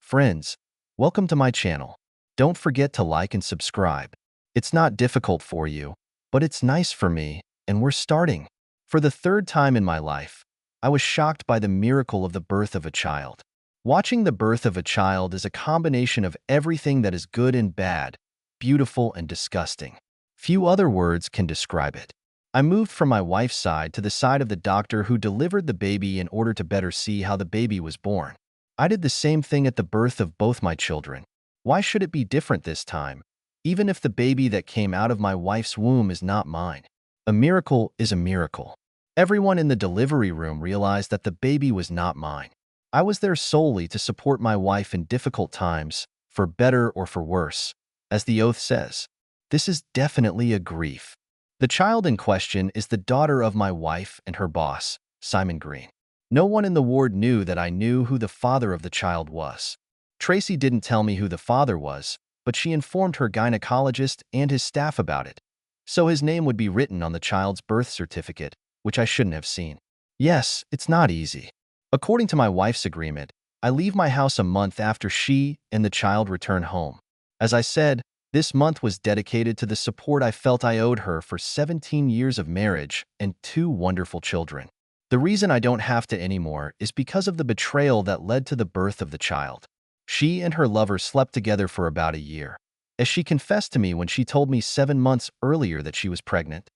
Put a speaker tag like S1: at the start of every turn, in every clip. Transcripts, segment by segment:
S1: Friends, welcome to my channel. Don't forget to like and subscribe. It's not difficult for you, but it's nice for me, and we're starting. For the third time in my life, I was shocked by the miracle of the birth of a child. Watching the birth of a child is a combination of everything that is good and bad, beautiful and disgusting. Few other words can describe it. I moved from my wife's side to the side of the doctor who delivered the baby in order to better see how the baby was born. I did the same thing at the birth of both my children. Why should it be different this time, even if the baby that came out of my wife's womb is not mine? A miracle is a miracle. Everyone in the delivery room realized that the baby was not mine. I was there solely to support my wife in difficult times, for better or for worse. As the oath says, this is definitely a grief. The child in question is the daughter of my wife and her boss, Simon Green. No one in the ward knew that I knew who the father of the child was. Tracy didn't tell me who the father was, but she informed her gynecologist and his staff about it. So his name would be written on the child's birth certificate, which I shouldn't have seen. Yes, it's not easy. According to my wife's agreement, I leave my house a month after she and the child return home. As I said, this month was dedicated to the support I felt I owed her for 17 years of marriage and 2 wonderful children. The reason I don't have to anymore is because of the betrayal that led to the birth of the child. She and her lover slept together for about a year, as she confessed to me when she told me 7 months earlier that she was pregnant.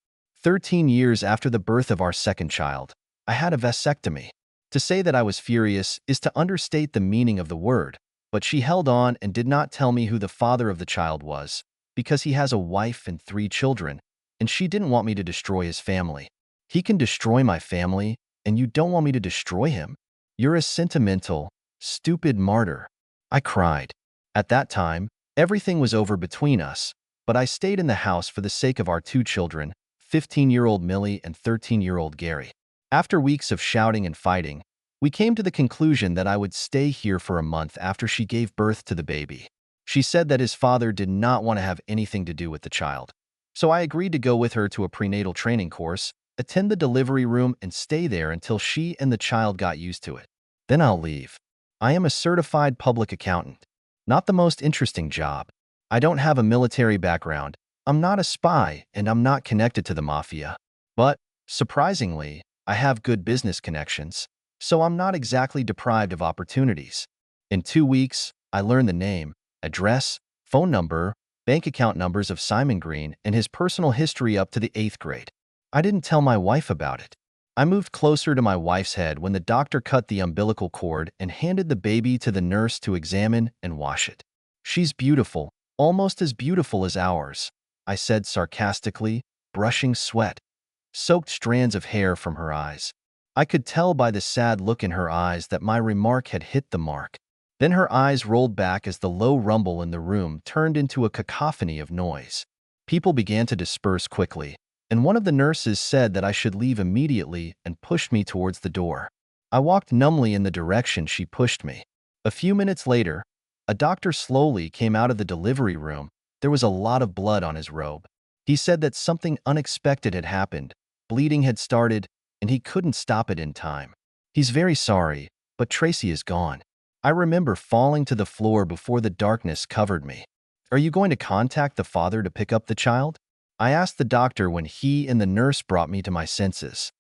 S1: 13 years after the birth of our second child, I had a vasectomy. To say that I was furious is to understate the meaning of the word, but she held on and did not tell me who the father of the child was, because he has a wife and 3 children, and she didn't want me to destroy his family. He can destroy my family, and you don't want me to destroy him? You're a sentimental, stupid martyr. I cried. At that time, everything was over between us, but I stayed in the house for the sake of our 2 children, 15-year-old Millie and 13-year-old Gary. After weeks of shouting and fighting, we came to the conclusion that I would stay here for a month after she gave birth to the baby. She said that his father did not want to have anything to do with the child. So I agreed to go with her to a prenatal training course, attend the delivery room, and stay there until she and the child got used to it. Then I'll leave. I am a certified public accountant. Not the most interesting job. I don't have a military background. I'm not a spy, and I'm not connected to the mafia. But, surprisingly, I have good business connections, so I'm not exactly deprived of opportunities. In 2 weeks, I learned the name, address, phone number, bank account numbers of Simon Green and his personal history up to the 8th grade. I didn't tell my wife about it. I moved closer to my wife's head when the doctor cut the umbilical cord and handed the baby to the nurse to examine and wash it. She's beautiful, almost as beautiful as ours, I said sarcastically, brushing sweat-soaked strands of hair from her eyes. I could tell by the sad look in her eyes that my remark had hit the mark. Then her eyes rolled back as the low rumble in the room turned into a cacophony of noise. People began to disperse quickly, and one of the nurses said that I should leave immediately and pushed me towards the door. I walked numbly in the direction she pushed me. A few minutes later, a doctor slowly came out of the delivery room. There was a lot of blood on his robe. He said that something unexpected had happened. Bleeding had started, and he couldn't stop it in time. He's very sorry, but Tracy is gone. I remember falling to the floor before the darkness covered me. Are you going to contact the father to pick up the child? I asked the doctor when he and the nurse brought me to my senses.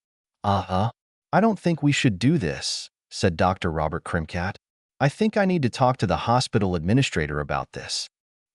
S1: I don't think we should do this, said Dr. Robert Krimkat. I think I need to talk to the hospital administrator about this.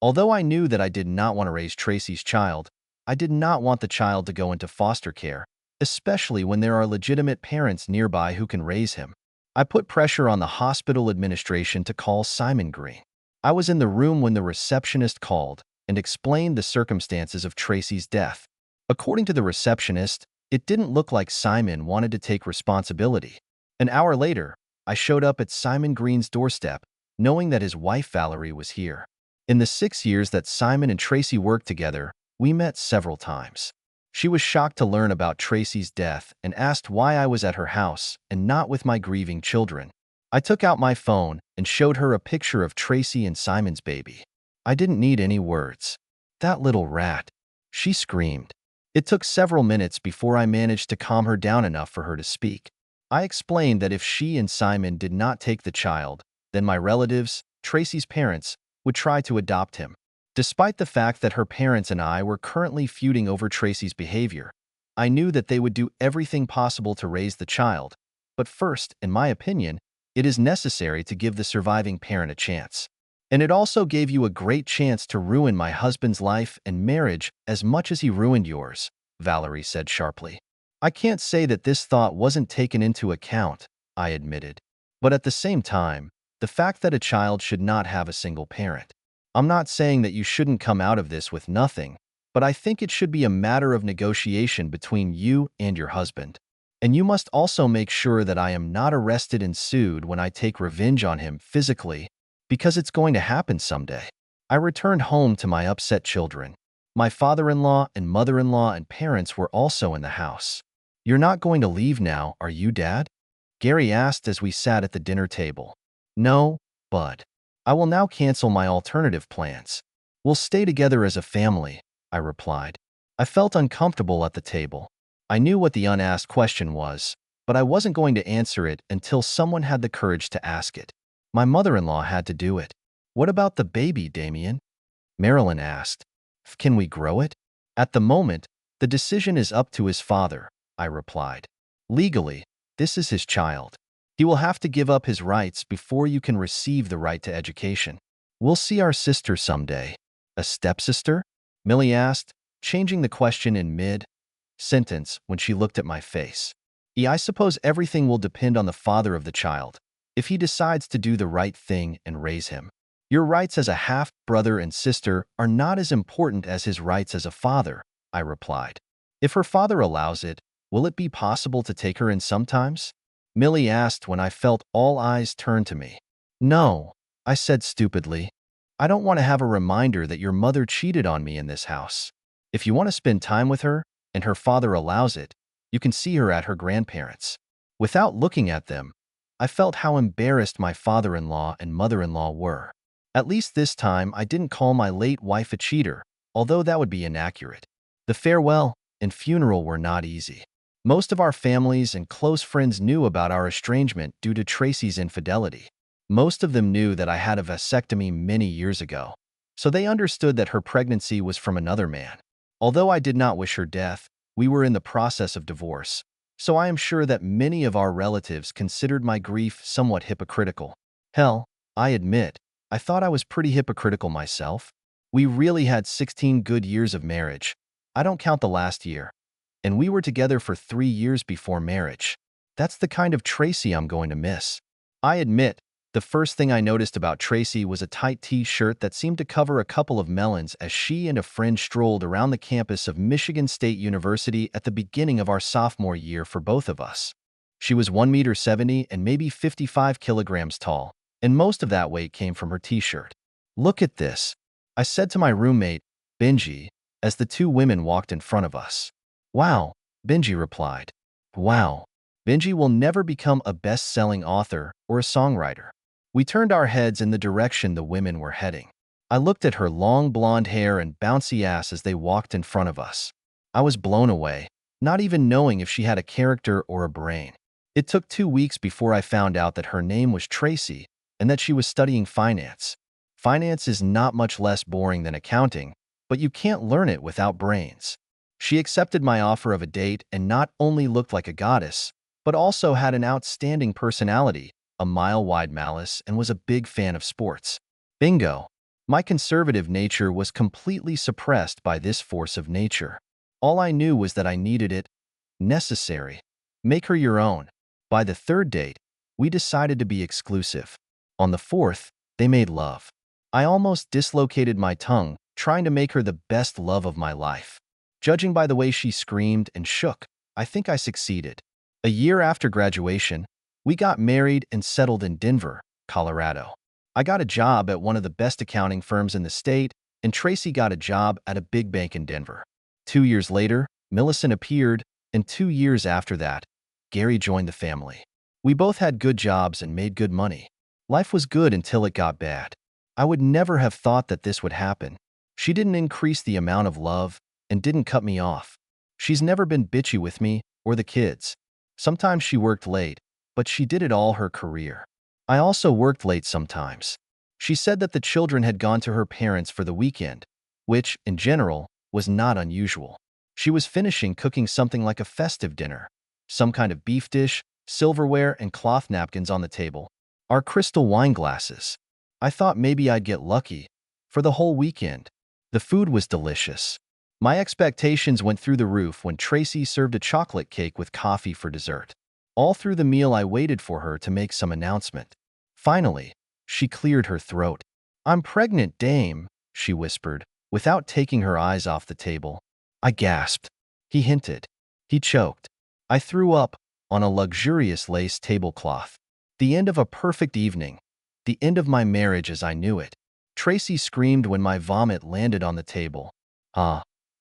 S1: Although I knew that I did not want to raise Tracy's child, I did not want the child to go into foster care, especially when there are legitimate parents nearby who can raise him. I put pressure on the hospital administration to call Simon Green. I was in the room when the receptionist called and explained the circumstances of Tracy's death. According to the receptionist, it didn't look like Simon wanted to take responsibility. An hour later, I showed up at Simon Green's doorstep, knowing that his wife Valerie was here. In the 6 years that Simon and Tracy worked together, we met several times. She was shocked to learn about Tracy's death and asked why I was at her house and not with my grieving children. I took out my phone and showed her a picture of Tracy and Simon's baby. I didn't need any words. That little rat, she screamed. It took several minutes before I managed to calm her down enough for her to speak. I explained that if she and Simon did not take the child, then my relatives, Tracy's parents, would try to adopt him. Despite the fact that her parents and I were currently feuding over Tracy's behavior, I knew that they would do everything possible to raise the child. But first, in my opinion, it is necessary to give the surviving parent a chance. And it also gave you a great chance to ruin my husband's life and marriage as much as he ruined yours, Valerie said sharply. I can't say that this thought wasn't taken into account, I admitted. But at the same time, the fact that a child should not have a single parent. I'm not saying that you shouldn't come out of this with nothing, but I think it should be a matter of negotiation between you and your husband. And you must also make sure that I am not arrested and sued when I take revenge on him physically, because it's going to happen someday. I returned home to my upset children. My father-in-law and mother-in-law and parents were also in the house. You're not going to leave now, are you, Dad? Gary asked as we sat at the dinner table. No, Bud. I will now cancel my alternative plans. We'll stay together as a family, I replied. I felt uncomfortable at the table. I knew what the unasked question was, but I wasn't going to answer it until someone had the courage to ask it. My mother-in-law had to do it. What about the baby, Damien? Marilyn asked. Can we grow it? At the moment, the decision is up to his father, I replied. Legally, this is his child. He will have to give up his rights before you can receive the right to education. We'll see our sister someday. A stepsister? Millie asked, changing the question in mid-sentence when she looked at my face. I suppose everything will depend on the father of the child, if he decides to do the right thing and raise him. Your rights as a half-brother and sister are not as important as his rights as a father, I replied. If her father allows it, will it be possible to take her in sometimes? Millie asked when I felt all eyes turn to me. No, I said stupidly. I don't want to have a reminder that your mother cheated on me in this house. If you want to spend time with her, and her father allows it, you can see her at her grandparents'. Without looking at them, I felt how embarrassed my father-in-law and mother-in-law were. At least this time I didn't call my late wife a cheater, although that would be inaccurate. The farewell and funeral were not easy. Most of our families and close friends knew about our estrangement due to Tracy's infidelity. Most of them knew that I had a vasectomy many years ago, so they understood that her pregnancy was from another man. Although I did not wish her death, we were in the process of divorce, so I am sure that many of our relatives considered my grief somewhat hypocritical. Hell, I admit, I thought I was pretty hypocritical myself. We really had 16 good years of marriage. I don't count the last year. And we were together for 3 years before marriage. That's the kind of Tracy I'm going to miss. I admit, the first thing I noticed about Tracy was a tight t-shirt that seemed to cover a couple of melons as she and a friend strolled around the campus of Michigan State University at the beginning of our sophomore year for both of us. She was 1.70 meters and maybe 55 kilograms tall, and most of that weight came from her t-shirt. Look at this, I said to my roommate, Benji, as the two women walked in front of us. Wow, Benji replied. Wow, Benji will never become a best-selling author or a songwriter. We turned our heads in the direction the women were heading. I looked at her long blonde hair and bouncy ass as they walked in front of us. I was blown away, not even knowing if she had a character or a brain. It took 2 weeks before I found out that her name was Tracy and that she was studying finance. Finance is not much less boring than accounting, but you can't learn it without brains. She accepted my offer of a date and not only looked like a goddess, but also had an outstanding personality, a mile-wide malice, and was a big fan of sports. Bingo! My conservative nature was completely suppressed by this force of nature. All I knew was that I needed it. Necessary. Make her your own. By the third date, we decided to be exclusive. On the fourth, they made love. I almost dislocated my tongue, trying to make her the best love of my life. Judging by the way she screamed and shook, I think I succeeded. A year after graduation, we got married and settled in Denver, Colorado. I got a job at one of the best accounting firms in the state, and Tracy got a job at a big bank in Denver. 2 years later, Millicent appeared, and 2 years after that, Gary joined the family. We both had good jobs and made good money. Life was good until it got bad. I would never have thought that this would happen. She didn't increase the amount of love and didn't cut me off. She's never been bitchy with me or the kids. Sometimes she worked late, but she did it all her career. I also worked late sometimes. She said that the children had gone to her parents for the weekend, which, in general, was not unusual. She was finishing cooking something like a festive dinner, some kind of beef dish, silverware, and cloth napkins on the table. Our crystal wine glasses. I thought maybe I'd get lucky. For the whole weekend. The food was delicious. My expectations went through the roof when Tracy served a chocolate cake with coffee for dessert. All through the meal I waited for her to make some announcement. Finally, she cleared her throat. "I'm pregnant, Dame," she whispered, without taking her eyes off the table. I gasped. He hinted. He choked. I threw up on a luxurious lace tablecloth. The end of a perfect evening. The end of my marriage as I knew it. Tracy screamed when my vomit landed on the table.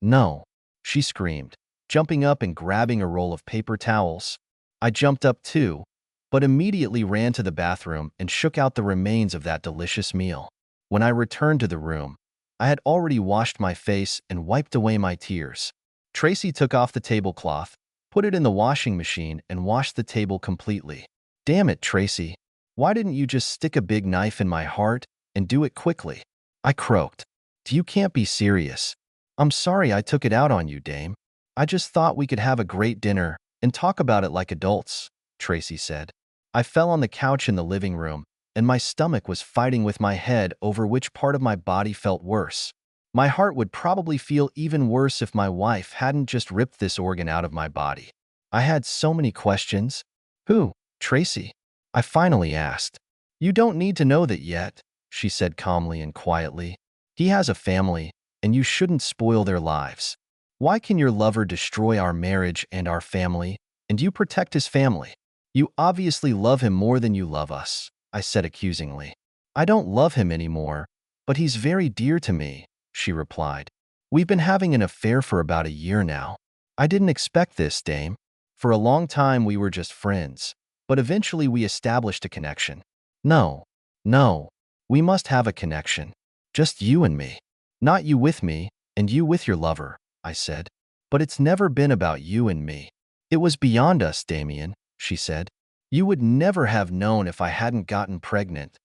S1: No, she screamed, jumping up and grabbing a roll of paper towels. I jumped up too, but immediately ran to the bathroom and shook out the remains of that delicious meal. When I returned to the room, I had already washed my face and wiped away my tears. Tracy took off the tablecloth, put it in the washing machine, and washed the table completely. "Damn it, Tracy. Why didn't you just stick a big knife in my heart and do it quickly?" I croaked. "You can't be serious." "I'm sorry I took it out on you, Dame. I just thought we could have a great dinner and talk about it like adults," Tracy said. I fell on the couch in the living room, and my stomach was fighting with my head over which part of my body felt worse. My heart would probably feel even worse if my wife hadn't just ripped this organ out of my body. I had so many questions. "Who, Tracy?" I finally asked. "You don't need to know that yet," she said calmly and quietly. "He has a family, and you shouldn't spoil their lives. Why can your lover destroy our marriage and our family, and you protect his family? You obviously love him more than you love us," I said accusingly. "I don't love him anymore, but he's very dear to me," she replied. "We've been having an affair for about a year now. I didn't expect this, Dame. For a long time we were just friends, but eventually we established a connection." No, we must have a connection. Just you and me. Not you with me, and you with your lover," I said. "But it's never been about you and me. It was beyond us, Damien," she said. "You would never have known if I hadn't gotten pregnant.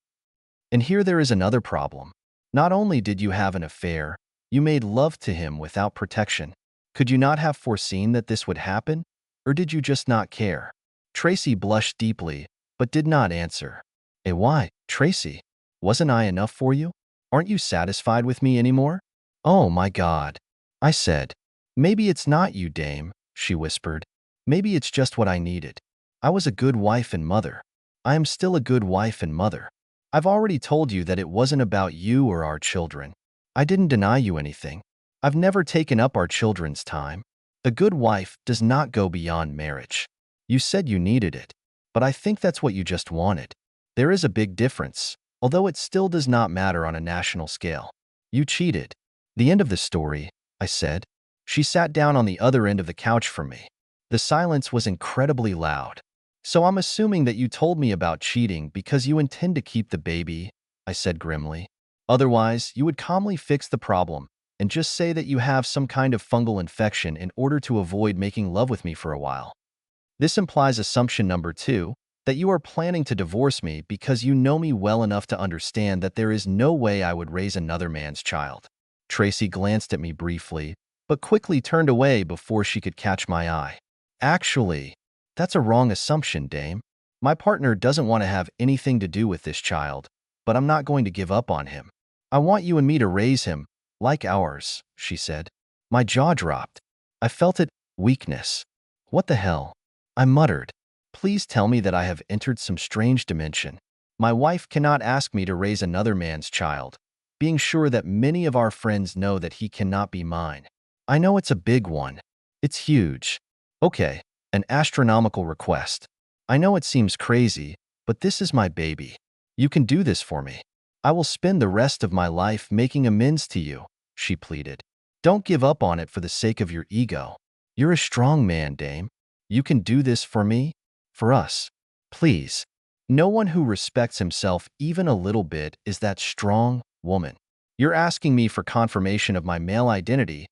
S1: And here there is another problem. Not only did you have an affair, you made love to him without protection. Could you not have foreseen that this would happen? Or did you just not care?" Tracy blushed deeply, but did not answer. Why, Tracy? Wasn't I enough for you? Aren't you satisfied with me anymore?" "Oh my God," I said. "Maybe it's not you, Dame," she whispered. "Maybe it's just what I needed. I was a good wife and mother. I am still a good wife and mother. I've already told you that it wasn't about you or our children. I didn't deny you anything. I've never taken up our children's time. A good wife does not go beyond marriage. You said you needed it, but I think that's what you just wanted. There is a big difference, although it still does not matter on a national scale. You cheated." "The end of the story," I said. She sat down on the other end of the couch from me. The silence was incredibly loud. "So I'm assuming that you told me about cheating because you intend to keep the baby," I said grimly. "Otherwise, you would calmly fix the problem and just say that you have some kind of fungal infection in order to avoid making love with me for a while. This implies assumption number 2, that you are planning to divorce me because you know me well enough to understand that there is no way I would raise another man's child." Tracy glanced at me briefly, but quickly turned away before she could catch my eye. "Actually, that's a wrong assumption, Dame. My partner doesn't want to have anything to do with this child, but I'm not going to give up on him. I want you and me to raise him, like ours," she said. My jaw dropped. I felt it. Weakness. "What the hell?" I muttered. "Please tell me that I have entered some strange dimension. My wife cannot ask me to raise another man's child, being sure that many of our friends know that he cannot be mine. I know it's a big one. It's huge. Okay, an astronomical request. I know it seems crazy, but this is my baby. You can do this for me. I will spend the rest of my life making amends to you," she pleaded. "Don't give up on it for the sake of your ego. You're a strong man, Dame. You can do this for me, for us. Please." No one who respects himself even a little bit is that strong woman. "You're asking me for confirmation of my male identity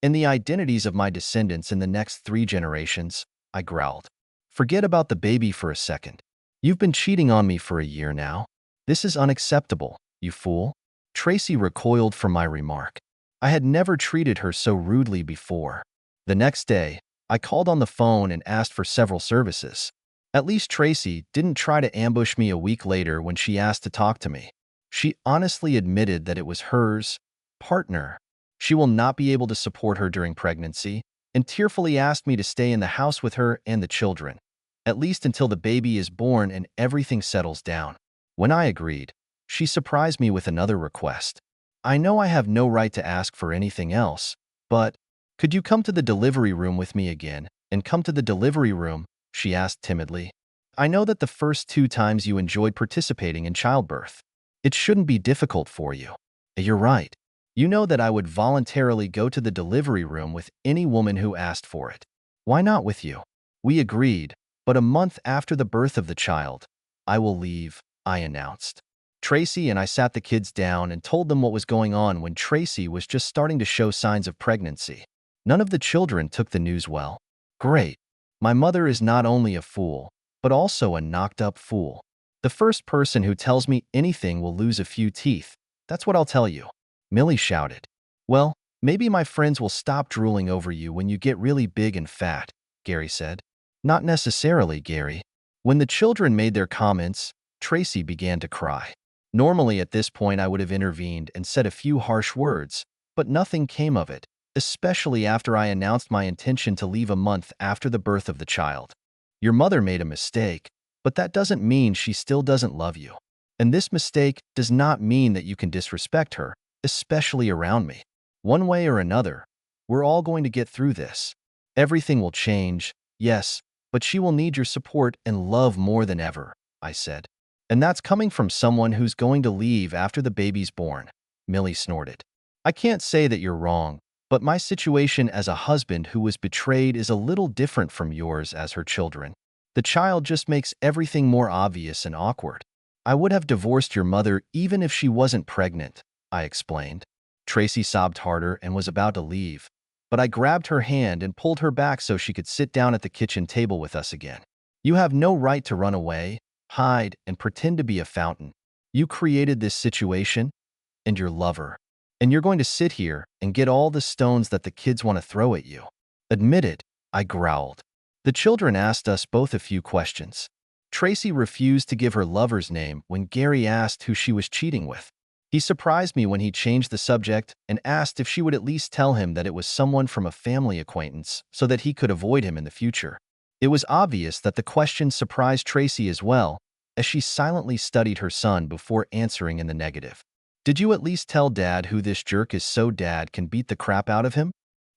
S1: and the identities of my descendants in the next 3 generations, I growled. "Forget about the baby for a second. You've been cheating on me for a year now. This is unacceptable." You fool. Tracy recoiled from my remark. I had never treated her so rudely before. The next day, I called on the phone and asked for several services. At least Tracy didn't try to ambush me a week later when she asked to talk to me. She honestly admitted that it was hers partner. She will not be able to support her during pregnancy, and tearfully asked me to stay in the house with her and the children, at least until the baby is born and everything settles down. When I agreed, she surprised me with another request. I know I have no right to ask for anything else, but could you come to the delivery room with me again and come to the delivery room? She asked timidly. I know that the first 2 times you enjoyed participating in childbirth. It shouldn't be difficult for you. You're right. You know that I would voluntarily go to the delivery room with any woman who asked for it. Why not with you? We agreed, but a month after the birth of the child, I will leave, I announced. Tracy and I sat the kids down and told them what was going on when Tracy was just starting to show signs of pregnancy. None of the children took the news well. Great. My mother is not only a fool, but also a knocked-up fool. The first person who tells me anything will lose a few teeth. That's what I'll tell you. Millie shouted. Well, maybe my friends will stop drooling over you when you get really big and fat, Gary said. Not necessarily, Gary. When the children made their comments, Tracy began to cry. Normally at this point I would have intervened and said a few harsh words, but nothing came of it, especially after I announced my intention to leave a month after the birth of the child. Your mother made a mistake, but that doesn't mean she still doesn't love you. And this mistake does not mean that you can disrespect her, especially around me. One way or another, we're all going to get through this. Everything will change, yes, but she will need your support and love more than ever, I said. And that's coming from someone who's going to leave after the baby's born, Millie snorted. I can't say that you're wrong, but my situation as a husband who was betrayed is a little different from yours as her children. The child just makes everything more obvious and awkward. I would have divorced your mother even if she wasn't pregnant, I explained. Tracy sobbed harder and was about to leave, but I grabbed her hand and pulled her back so she could sit down at the kitchen table with us again. You have no right to run away, hide, and pretend to be a fountain. You created this situation, and your lover. And you're going to sit here and get all the stones that the kids want to throw at you. Admit it, I growled. The children asked us both a few questions. Tracy refused to give her lover's name when Gary asked who she was cheating with. He surprised me when he changed the subject and asked if she would at least tell him that it was someone from a family acquaintance so that he could avoid him in the future. It was obvious that the question surprised Tracy as well, as she silently studied her son before answering in the negative. Did you at least tell Dad who this jerk is so Dad can beat the crap out of him?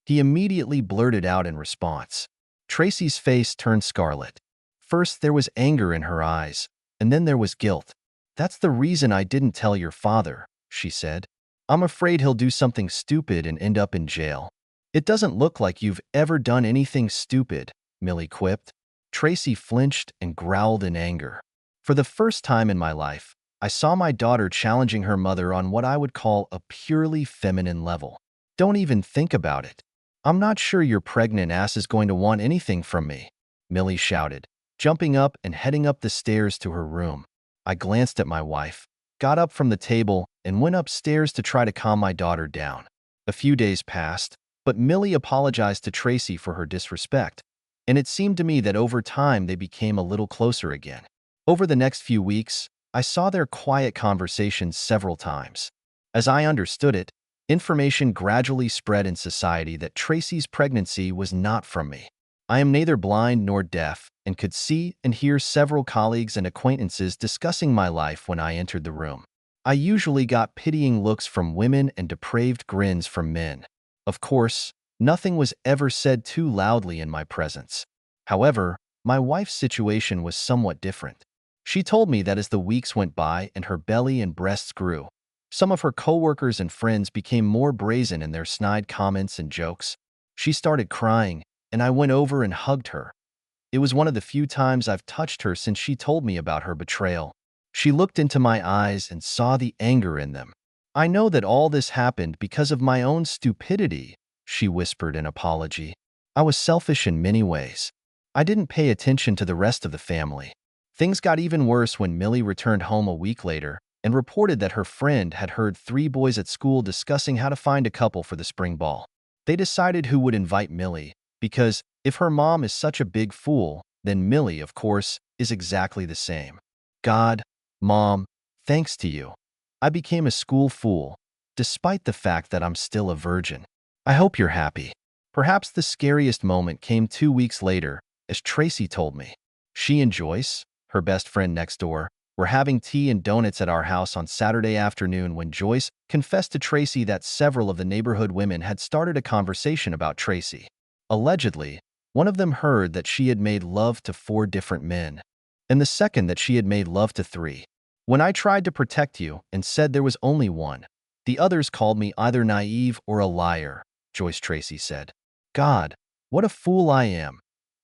S1: He immediately blurted out in response. Tracy's face turned scarlet. First there was anger in her eyes, and then there was guilt. That's the reason I didn't tell your father, she said. I'm afraid he'll do something stupid and end up in jail. It doesn't look like you've ever done anything stupid, Millie quipped. Tracy flinched and growled in anger. For the first time in my life, I saw my daughter challenging her mother on what I would call a purely feminine level. Don't even think about it. I'm not sure your pregnant ass is going to want anything from me, Millie shouted, jumping up and heading up the stairs to her room. I glanced at my wife, got up from the table, and went upstairs to try to calm my daughter down. A few days passed, but Millie apologized to Tracy for her disrespect, and it seemed to me that over time they became a little closer again. Over the next few weeks, I saw their quiet conversations several times. As I understood it, information gradually spread in society that Tracy's pregnancy was not from me. I am neither blind nor deaf and could see and hear several colleagues and acquaintances discussing my life when I entered the room. I usually got pitying looks from women and depraved grins from men. Of course, nothing was ever said too loudly in my presence. However, my wife's situation was somewhat different. She told me that as the weeks went by and her belly and breasts grew, some of her coworkers and friends became more brazen in their snide comments and jokes. She started crying, and I went over and hugged her. It was one of the few times I've touched her since she told me about her betrayal. She looked into my eyes and saw the anger in them. I know that all this happened because of my own stupidity, she whispered in apology. I was selfish in many ways. I didn't pay attention to the rest of the family. Things got even worse when Millie returned home a week later and reported that her friend had heard 3 boys at school discussing how to find a couple for the spring ball. They decided who would invite Millie, because if her mom is such a big fool, then Millie, of course, is exactly the same. God, Mom, thanks to you, I became a school fool, despite the fact that I'm still a virgin. I hope you're happy. Perhaps the scariest moment came 2 weeks later, as Tracy told me. She and Joyce, her best friend next door, were having tea and donuts at our house on Saturday afternoon when Joyce confessed to Tracy that several of the neighborhood women had started a conversation about Tracy. Allegedly, one of them heard that she had made love to 4 different men, and the second that she had made love to 3. When I tried to protect you and said there was only one, the others called me either naive or a liar, Joyce Tracy said. God, what a fool I am,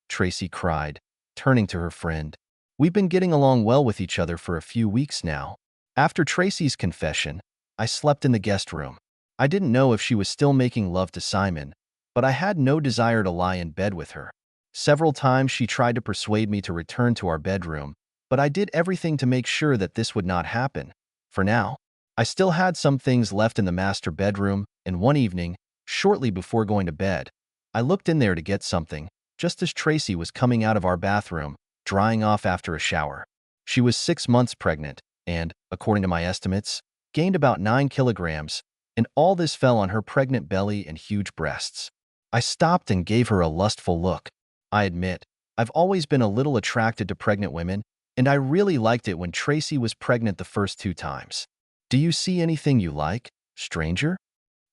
S1: Tracy cried, turning to her friend. We've been getting along well with each other for a few weeks now. After Tracy's confession, I slept in the guest room. I didn't know if she was still making love to Simon, but I had no desire to lie in bed with her. Several times she tried to persuade me to return to our bedroom, but I did everything to make sure that this would not happen. For now, I still had some things left in the master bedroom, and one evening, shortly before going to bed, I looked in there to get something, just as Tracy was coming out of our bathroom, drying off after a shower. She was 6 months pregnant and, according to my estimates, gained about 9 kilograms, and all this fell on her pregnant belly and huge breasts. I stopped and gave her a lustful look. I admit, I've always been a little attracted to pregnant women, and I really liked it when Tracy was pregnant the first 2 times. Do you see anything you like, stranger?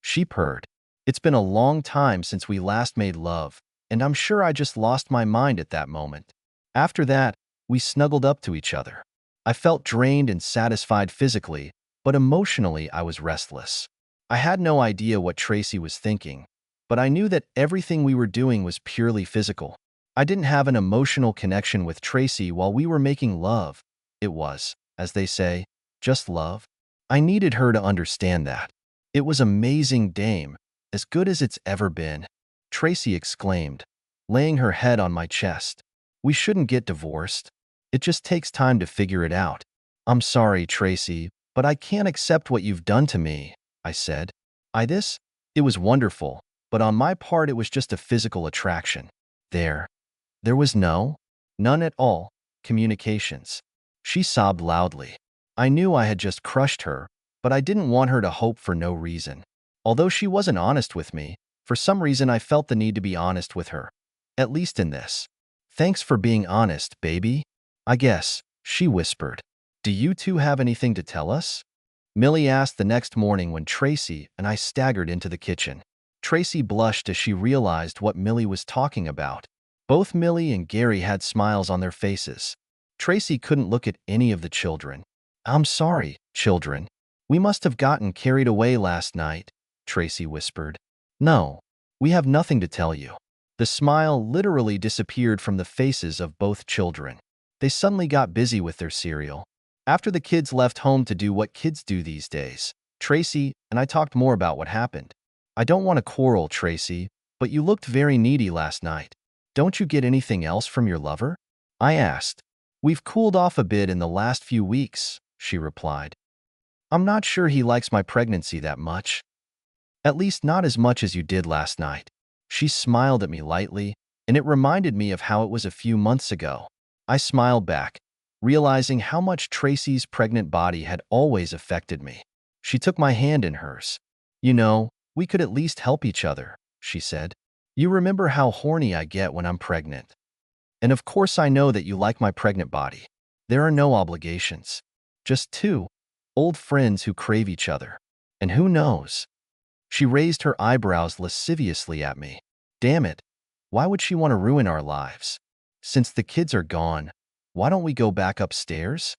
S1: She purred. It's been a long time since we last made love, and I'm sure I just lost my mind at that moment. After that, we snuggled up to each other. I felt drained and satisfied physically, but emotionally I was restless. I had no idea what Tracy was thinking, but I knew that everything we were doing was purely physical. I didn't have an emotional connection with Tracy while we were making love. It was, as they say, just love. I needed her to understand that. It was amazing, dame, as good as it's ever been, Tracy exclaimed, laying her head on my chest. We shouldn't get divorced. It just takes time to figure it out. I'm sorry, Tracy, but I can't accept what you've done to me, I said. It was wonderful, but on my part it was just a physical attraction. There was none at all, communications. She sobbed loudly. I knew I had just crushed her, but I didn't want her to hope for no reason. Although she wasn't honest with me, for some reason I felt the need to be honest with her. At least in this. Thanks for being honest, baby. I guess, she whispered. Do you two have anything to tell us? Millie asked the next morning when Tracy and I staggered into the kitchen. Tracy blushed as she realized what Millie was talking about. Both Millie and Gary had smiles on their faces. Tracy couldn't look at any of the children. I'm sorry, children. We must have gotten carried away last night, Tracy whispered. No, we have nothing to tell you. The smile literally disappeared from the faces of both children. They suddenly got busy with their cereal. After the kids left home to do what kids do these days, Tracy and I talked more about what happened. I don't want to quarrel, Tracy, but you looked very needy last night. Don't you get anything else from your lover? I asked. We've cooled off a bit in the last few weeks, she replied. I'm not sure he likes my pregnancy that much. At least not as much as you did last night. She smiled at me lightly, and it reminded me of how it was a few months ago. I smiled back, realizing how much Tracy's pregnant body had always affected me. She took my hand in hers. You know, we could at least help each other, she said. You remember how horny I get when I'm pregnant. And of course I know that you like my pregnant body. There are no obligations. Just 2 old friends who crave each other. And who knows? She raised her eyebrows lasciviously at me. Damn it, why would she want to ruin our lives? Since the kids are gone, why don't we go back upstairs?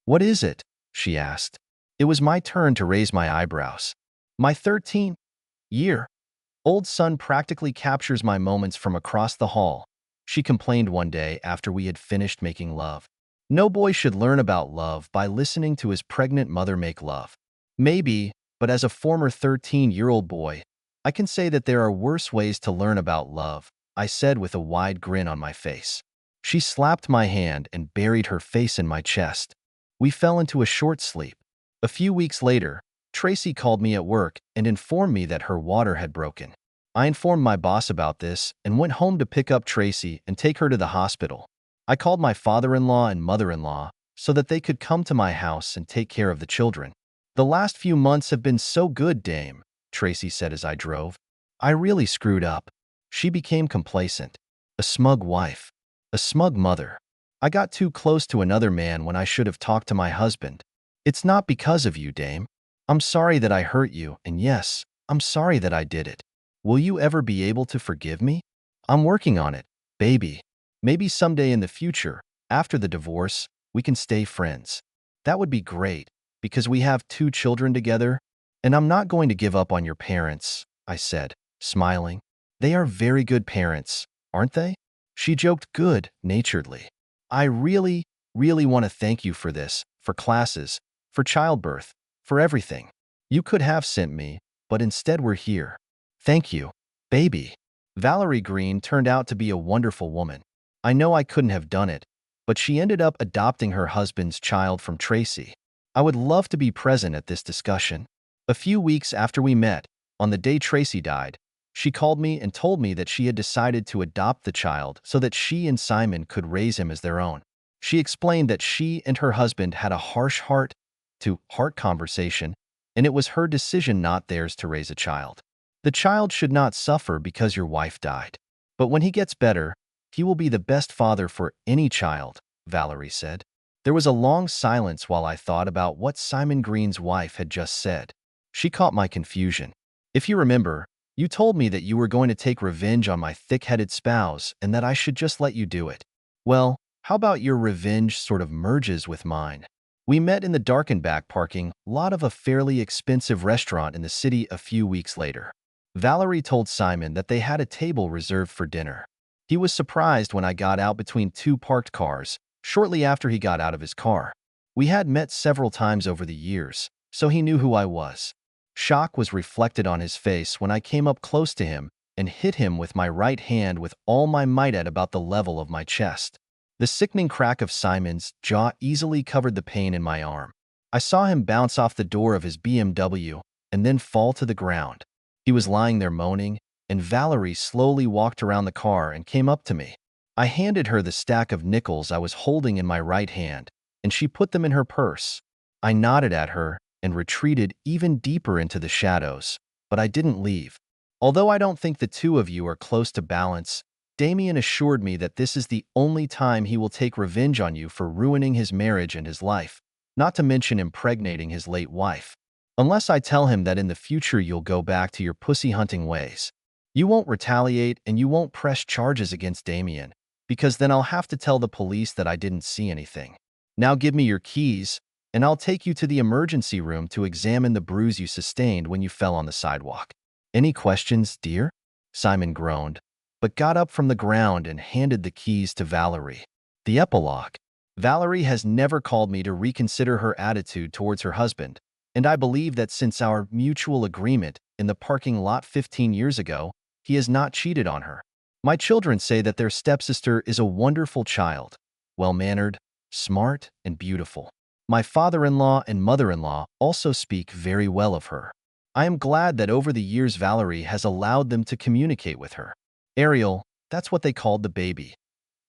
S1: What is it? She asked. It was my turn to raise my eyebrows. My 13-year-old son practically captures my moments from across the hall, she complained one day after we had finished making love. No boy should learn about love by listening to his pregnant mother make love. Maybe, but as a former 13-year-old boy, I can say that there are worse ways to learn about love, I said with a wide grin on my face. She slapped my hand and buried her face in my chest. We fell into a short sleep. A few weeks later, Tracy called me at work and informed me that her water had broken. I informed my boss about this and went home to pick up Tracy and take her to the hospital. I called my father-in-law and mother-in-law so that they could come to my house and take care of the children. The last few months have been so good, Dame, Tracy said as I drove. I really screwed up. She became complacent. A smug wife. A smug mother. I got too close to another man when I should have talked to my husband. It's not because of you, Dame. I'm sorry that I hurt you, and yes, I'm sorry that I did it. Will you ever be able to forgive me? I'm working on it, baby. Maybe someday in the future, after the divorce, we can stay friends. That would be great, because we have 2 children together, and I'm not going to give up on your parents, I said, smiling. They are very good parents, aren't they? She joked good-naturedly. I really want to thank you for this, for classes, for childbirth, for everything. You could have sent me, but instead we're here. Thank you, baby. Valerie Green turned out to be a wonderful woman. I know I couldn't have done it, but she ended up adopting her husband's child from Tracy. I would love to be present at this discussion. A few weeks after we met, on the day Tracy died, she called me and told me that she had decided to adopt the child so that she and Simon could raise him as their own. She explained that she and her husband had a harsh heart-to-heart conversation, and it was her decision, not theirs, to raise a child. The child should not suffer because your wife died. But when he gets better, he will be the best father for any child, Valerie said. There was a long silence while I thought about what Simon Green's wife had just said. She caught my confusion. If you remember, you told me that you were going to take revenge on my thick-headed spouse and that I should just let you do it. Well, how about your revenge sort of merges with mine? We met in the darkened back parking lot of a fairly expensive restaurant in the city a few weeks later. Valerie told Simon that they had a table reserved for dinner. He was surprised when I got out between 2 parked cars, shortly after he got out of his car. We had met several times over the years, so he knew who I was. Shock was reflected on his face when I came up close to him and hit him with my right hand with all my might at about the level of my chest. The sickening crack of Simon's jaw easily covered the pain in my arm. I saw him bounce off the door of his BMW and then fall to the ground. He was lying there moaning, and Valerie slowly walked around the car and came up to me. I handed her the stack of nickels I was holding in my right hand, and she put them in her purse. I nodded at her and retreated even deeper into the shadows, but I didn't leave. Although I don't think the 2 of you are close to balance, Damien assured me that this is the only time he will take revenge on you for ruining his marriage and his life, not to mention impregnating his late wife. Unless I tell him that in the future you'll go back to your pussy-hunting ways. You won't retaliate and you won't press charges against Damien, because then I'll have to tell the police that I didn't see anything. Now give me your keys, and I'll take you to the emergency room to examine the bruise you sustained when you fell on the sidewalk. Any questions, dear? Simon groaned, but got up from the ground and handed the keys to Valerie. The epilogue. Valerie has never called me to reconsider her attitude towards her husband, and I believe that since our mutual agreement in the parking lot 15 years ago, he has not cheated on her. My children say that their stepsister is a wonderful child, well-mannered, smart, and beautiful. My father-in-law and mother-in-law also speak very well of her. I am glad that over the years Valerie has allowed them to communicate with her. Ariel, that's what they called the baby,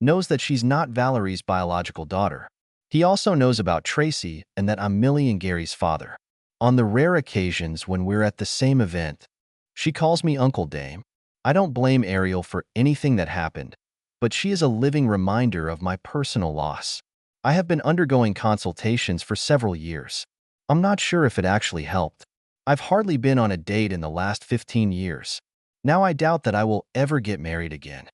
S1: knows that she's not Valerie's biological daughter. He also knows about Tracy and that I'm Millie and Gary's father. On the rare occasions when we're at the same event, she calls me Uncle Dame. I don't blame Ariel for anything that happened, but she is a living reminder of my personal loss. I have been undergoing consultations for several years. I'm not sure if it actually helped. I've hardly been on a date in the last 15 years. Now I doubt that I will ever get married again.